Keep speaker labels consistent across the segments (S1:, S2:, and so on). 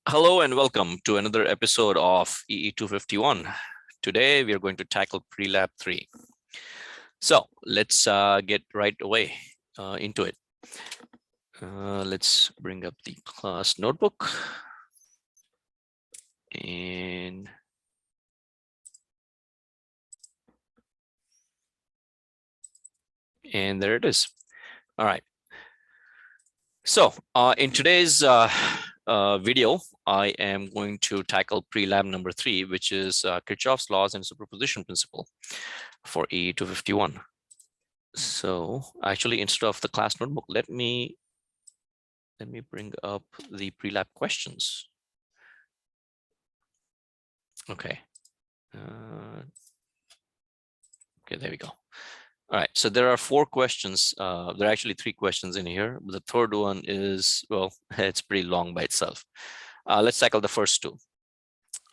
S1: Hello and welcome to another episode of EE251. Today we are going to tackle Prelab 3. So let's get right away into it. Let's bring up the class notebook. And there it is. All right. So in today's video, I am going to tackle Prelab number 3, which is Kirchhoff's laws and superposition principle for EE251. So actually, instead of the class notebook, let me bring up the Prelab questions. Okay. Okay, there we go. All right, so there are 4 questions. There are actually 3 questions in here. But the third one is, well, it's pretty long by itself. Let's tackle the first 2.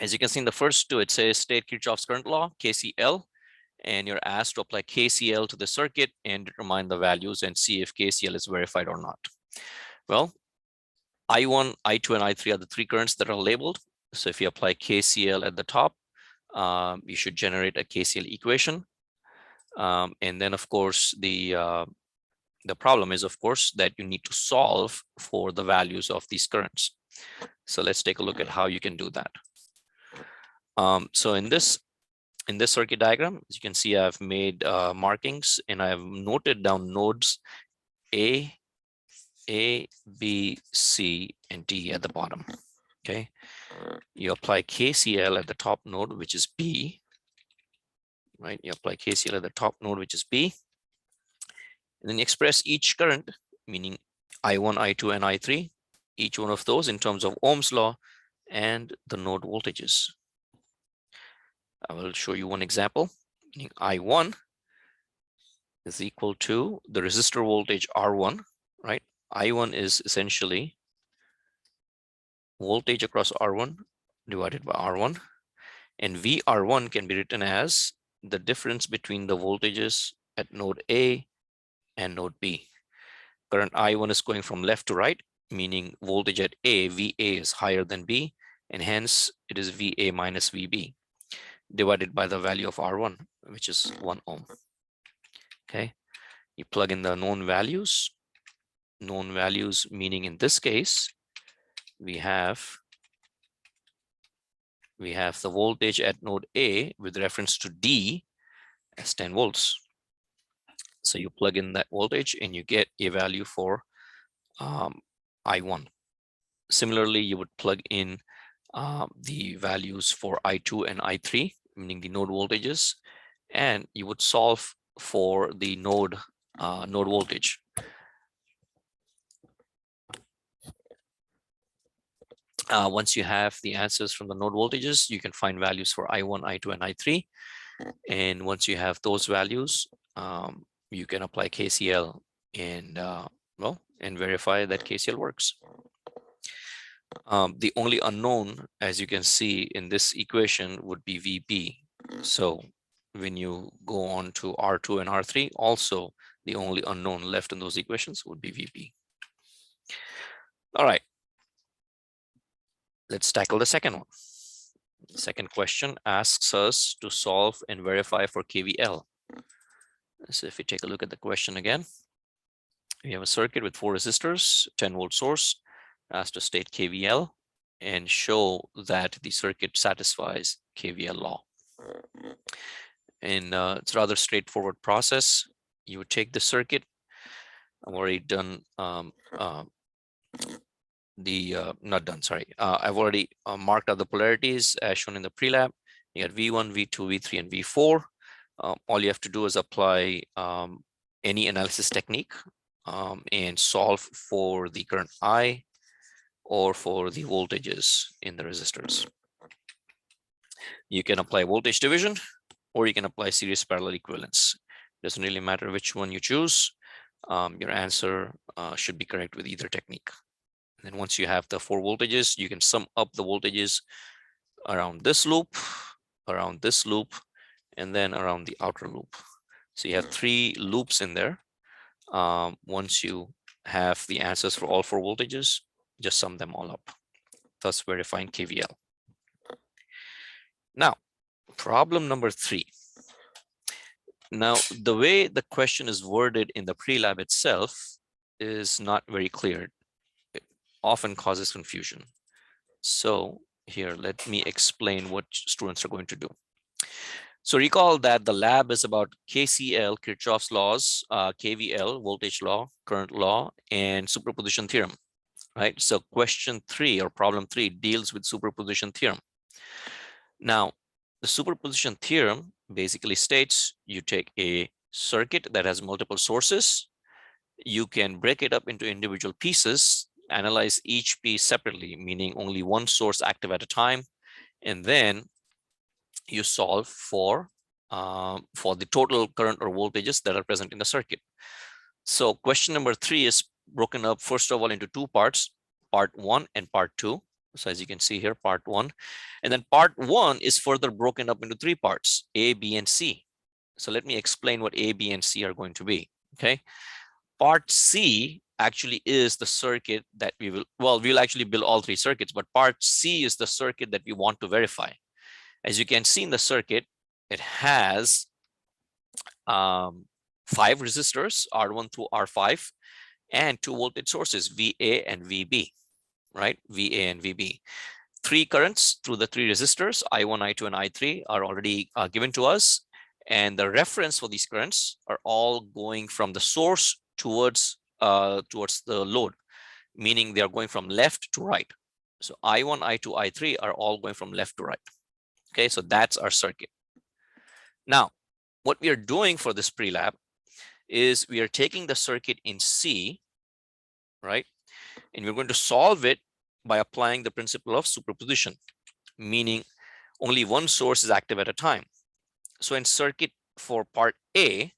S1: As you can see in the first 2, it says state Kirchhoff's current law, KCL, and you're asked to apply KCL to the circuit and determine the values and see if KCL is verified or not. Well, I1, I2, and I3 are the 3 currents that are labeled. So if you apply KCL at the top, you should generate a KCL equation. And then, of course, the problem is, of course, that you need to solve for the values of these currents. So let's take a look at how you can do that. So in this circuit diagram, as you can see, I've made markings and I've noted down nodes A, B, C, and D at the bottom. Okay, you apply KCL at the top node, which is B, right? You apply KCL at the top node, which is B, and then you express each current, meaning I1, I2, and I3, each one of those in terms of Ohm's law and the node voltages. I will show you one example. Meaning I1 is equal to the resistor voltage R1, right? I1 is essentially voltage across R1 divided by R1, and VR1 can be written as the difference between the voltages at node A and node B. Current I1 is going from left to right, meaning voltage at A, VA, is higher than B, and hence it is VA minus VB divided by the value of R1, which is 1 ohm. Okay, you plug in the known values meaning in this case we have the voltage at node A with reference to D as 10 volts. So you plug in that voltage and you get a value for I1. Similarly, you would plug in the values for I2 and I3, meaning the node voltages, and you would solve for the node voltage. Once you have the answers from the node voltages, you can find values for I1, I2, and I3. And once you have those values, you can apply KCL and and verify that KCL works. The only unknown, as you can see in this equation, would be VB. So when you go on to R2 and R3, also the only unknown left in those equations would be VB. All right. Let's tackle the second one. The second question asks us to solve and verify for KVL. So if we take a look at the question again, we have a circuit with 4 resistors, 10 volt source, asked to state KVL and show that the circuit satisfies KVL law. And it's a rather straightforward process. You would take the circuit. I've already done I've already marked out the polarities as shown in the Prelab. You got V1, V2, V3, and V4. All you have to do is apply any analysis technique and solve for the current I or for the voltages in the resistors. You can apply voltage division or you can apply series parallel equivalence. Doesn't really matter which one you choose. Your answer should be correct with either technique. And then once you have the 4 voltages, you can sum up the voltages around this loop, and then around the outer loop. So you have 3 loops in there. Once you have the answers for all 4 voltages, just sum them all up. thus verifying KVL. Now, problem number 3. Now, the way the question is worded in the Prelab itself is not very clear. It often causes confusion. So here, let me explain what students are going to do. So recall that the lab is about KCL, Kirchhoff's laws, KVL, voltage law, current law, and superposition theorem, right? So question 3 or problem 3 deals with superposition theorem. Now, the superposition theorem basically states you take a circuit that has multiple sources. You can break it up into individual pieces, analyze each piece separately, meaning only one source active at a time, and then you solve for the total current or voltages that are present in the circuit. So question number 3 is broken up first of all into 2 parts, part 1 and part 2. So as you can see here, part 1, and then part 1 is further broken up into 3 parts, A, B, and C. So let me explain what A, B, and C are going to be. Okay, part C actually is the circuit that we'll actually build all 3 circuits, but part C is the circuit that we want to verify. As you can see in the circuit, it has 5 resistors, R1 through R5, and 2 voltage sources, VA and VB, right? VA and VB. 3 currents through the 3 resistors, I1, I2, and I3 are already given to us. And the reference for these currents are all going from the source towards the load, meaning they are going from left to right. So I1, I2, I3 are all going from left to right. Okay, so that's our circuit. Now, what we are doing for this Prelab is we are taking the circuit in C, right? And we're going to solve it by applying the principle of superposition, meaning only one source is active at a time. So in circuit for part A,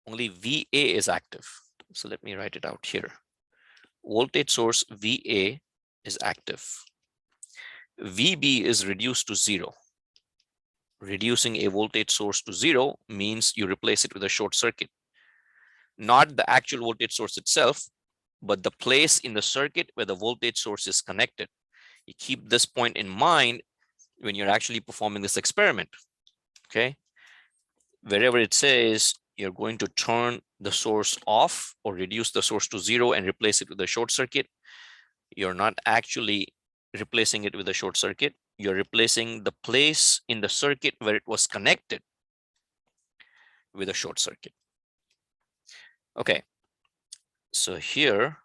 S1: only VA is active. So let me write it out here. Voltage source VA is active. VB is reduced to 0. Reducing a voltage source to 0 means you replace it with a short circuit. Not the actual voltage source itself, but the place in the circuit where the voltage source is connected. You keep this point in mind when you're actually performing this experiment. Okay, wherever it says you're going to turn the source off or reduce the source to 0 and replace it with a short circuit, you're not actually replacing it with a short circuit. You're replacing the place in the circuit where it was connected with a short circuit. Okay, so here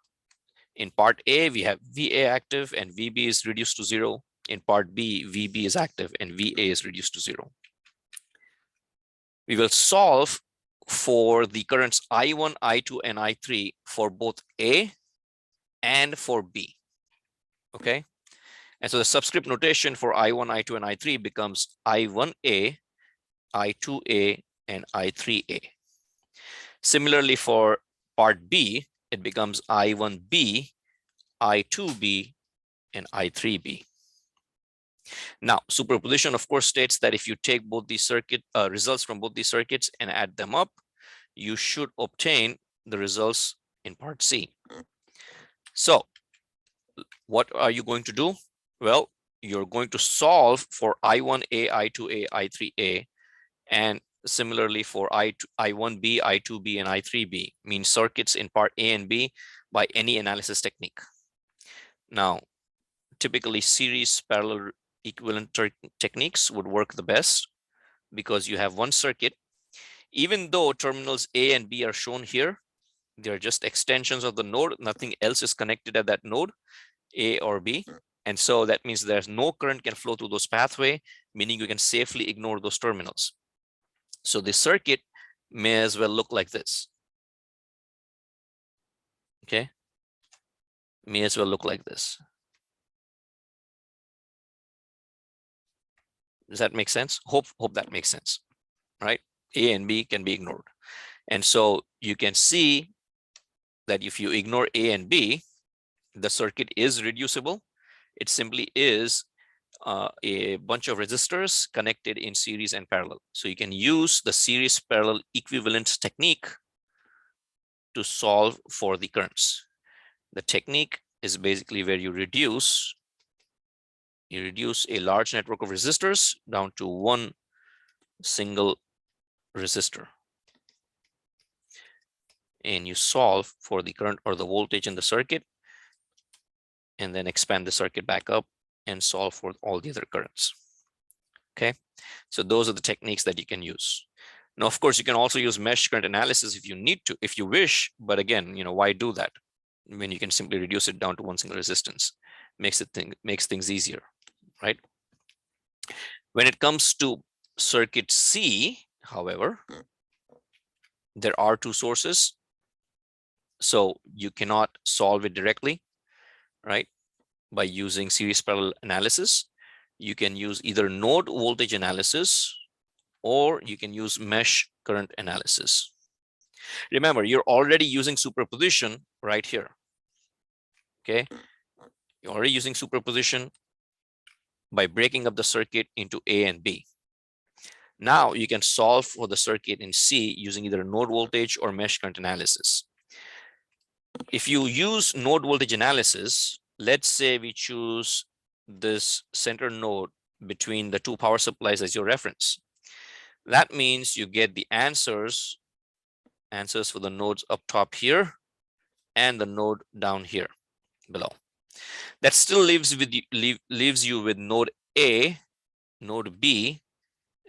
S1: in part A, we have VA active and VB is reduced to 0. In part B, VB is active and VA is reduced to 0. We will solve for the currents I1, I2, and I3 for both A and for B. Okay, and so the subscript notation for I1, I2, and I3 becomes I1A, I2A, and I3A. Similarly, for part B, it becomes I1B, I2B, and I3B. Now, superposition, of course, states that if you take both these results from both these circuits and add them up, you should obtain the results in part C. So what are you going to do? Well, you're going to solve for I1A, I2A, I3A, and similarly for I1B, I2B, and I3B, means circuits in part A and B, by any analysis technique. Now, typically series parallel equivalent techniques would work the best because you have one circuit. Even though terminals A and B are shown here, they're just extensions of the node. Nothing else is connected at that node, A or B. And so that means there's no current can flow through those pathway, meaning you can safely ignore those terminals. So the circuit may as well look like this. Okay, may as well look like this. Does that make sense? Hope that makes sense, right? A and B can be ignored. And so you can see that if you ignore A and B, the circuit is reducible. It simply is a bunch of resistors connected in series and parallel. So you can use the series parallel equivalence technique to solve for the currents. The technique is basically where you reduce a large network of resistors down to one single resistor. And you solve for the current or the voltage in the circuit, and then expand the circuit back up and solve for all the other currents. Okay, so those are the techniques that you can use. Now, of course, you can also use mesh current analysis if you need to, if you wish, but again, why do that when you can simply reduce it down to one single resistance? Makes things easier, right? When it comes to circuit C, however, there are two sources, so you cannot solve it directly, right? By using series parallel analysis, you can use either node voltage analysis or you can use mesh current analysis. Remember, you're already using superposition right here. Okay, you're already using superposition by breaking up the circuit into A and B. Now you can solve for the circuit in C using either node voltage or mesh current analysis. If you use node voltage analysis, let's say we choose this center node between the two power supplies as your reference. That means you get the answers for the nodes up top here and the node down here below. That still leaves you with node A, node B,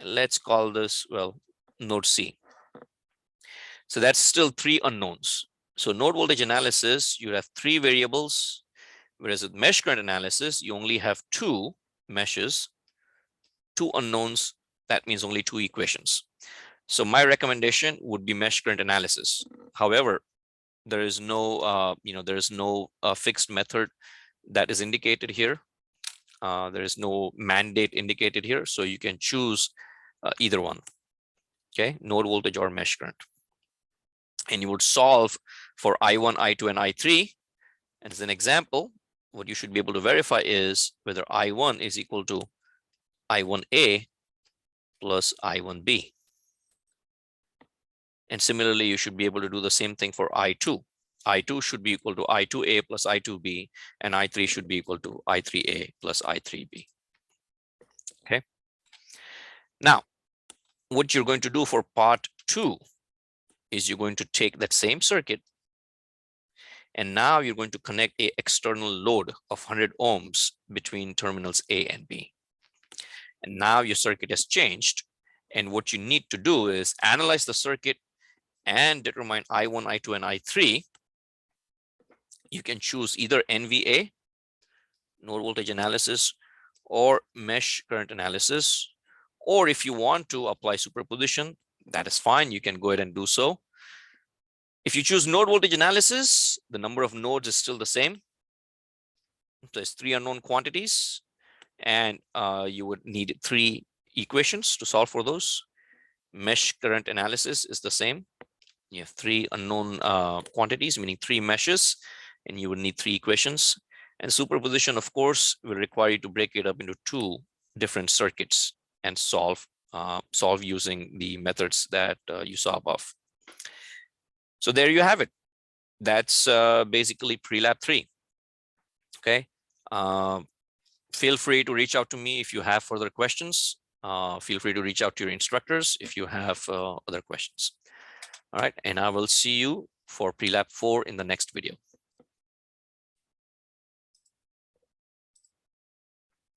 S1: let's call this, well, node C. So that's still three unknowns. So node voltage analysis, you have three variables, whereas with mesh current analysis, you only have two meshes, two unknowns. That means only two equations. So my recommendation would be mesh current analysis. However, there is no, fixed method that is indicated here. There is no mandate indicated here, so you can choose either one. Okay, node voltage or mesh current, and you would solve for I1, I2, and I3. And as an example, what you should be able to verify is whether I1 is equal to I1A plus I1B. And similarly, you should be able to do the same thing for I2. I2 should be equal to I2A plus I2B, and I3 should be equal to I3A plus I3B. Okay. Now, what you're going to do for part 2 is you're going to take that same circuit, and now you're going to connect an external load of 100 ohms between terminals A and B. And now your circuit has changed. And what you need to do is analyze the circuit and determine I1, I2, and I3. You can choose either NVA, node voltage analysis, or mesh current analysis. Or if you want to apply superposition, that is fine. You can go ahead and do so. If you choose node voltage analysis, the number of nodes is still the same. There's three unknown quantities, and you would need three equations to solve for those. Mesh current analysis is the same. You have three unknown quantities, meaning three meshes, and you would need three equations. And superposition, of course, will require you to break it up into two different circuits and solve using the methods that you saw above. So there you have it. That's basically Prelab 3. Okay. Feel free to reach out to me if you have further questions. Feel free to reach out to your instructors if you have other questions. All right, and I will see you for Prelab 4 in the next video.